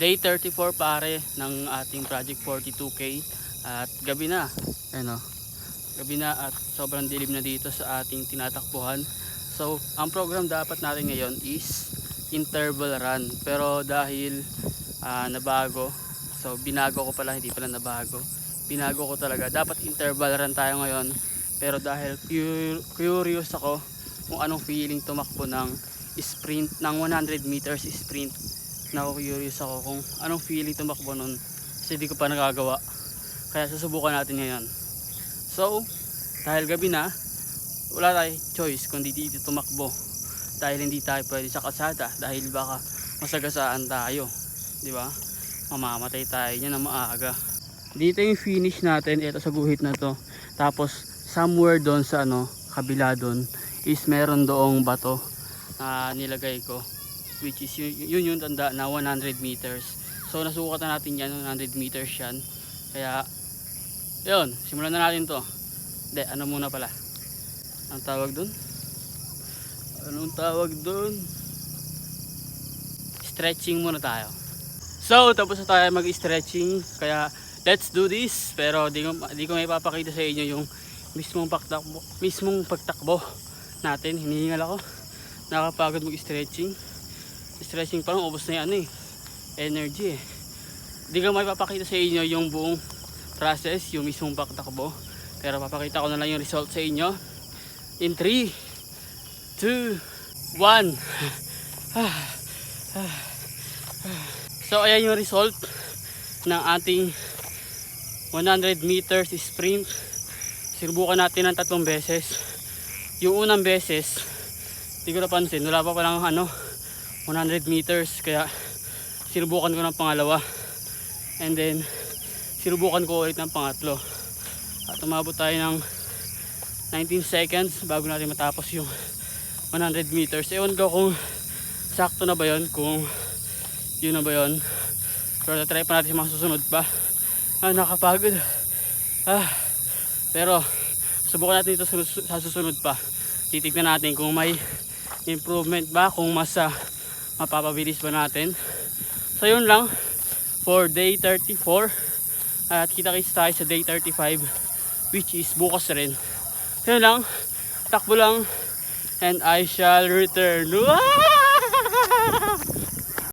Day 34 pare ng ating Project 42K at gabi na. Ano? Gabi na at sobrang dilim na dito sa ating tinatakbuhan. So, ang program dapat natin ngayon is interval run. Pero dahil nabago, so binago ko pala, hindi pala nabago. Binago ko talaga. Dapat interval run tayo ngayon. Pero dahil curious ako kung anong feeling tumakbo ng sprint, ng 100 meters sprint. Curious ako kung anong feeling tumakbo nun kasi di ko pa nagagawa, kaya susubukan natin ngayon. So dahil gabi na, wala tayong choice kundi dito tumakbo dahil hindi tayo pwede sa kalsada dahil baka masagasaan tayo, di ba? Mamamatay tayo niyan na maaga. Dito yung finish natin, ito sa guhit na to. Tapos somewhere doon sa kabila doon is meron doong bato na nilagay ko, which is yun yung tanda na 100 meters. So nasukatan natin yan, 100 meters yan. Kaya yun, simulan na natin to. Hindi, muna pala ang tawag dun? Anong tawag dun? Stretching muna tayo. So tapos na tayo mag-stretching, kaya let's do this. Pero di ko may papakita sa inyo yung mismong pagtakbo natin. Hinihingal ako, nakapagod mag-stretching. Stretching pa lang, ubos na yan energy Di ko may papakita sa inyo yung buong process, yung mismong pagtakbo, pero papakita ko na lang yung result sa inyo in 3, 2, 1. So ayan yung result ng ating 100 meters sprint. Sinubukan natin ng 3 beses. Yung unang beses di ko napansin, wala pa palang 100 meters, kaya sinubukan ko ng pangalawa, and then sinubukan ko ulit ng pangatlo, at umabot tayo ng 19 seconds bago natin matapos yung 100 meters. Ewan ko kung sakto na ba yun, kung yun na ba yun, pero try pa natin mga susunod pa. Nakapagod. Pero subukan natin ito sa susunod pa. Titignan natin kung may improvement ba, kung mas mapapabilis ba natin. So yun lang for day 34, at kita-kits tayo sa day 35, which is bukas rin. So yun lang, takbo lang and I shall return.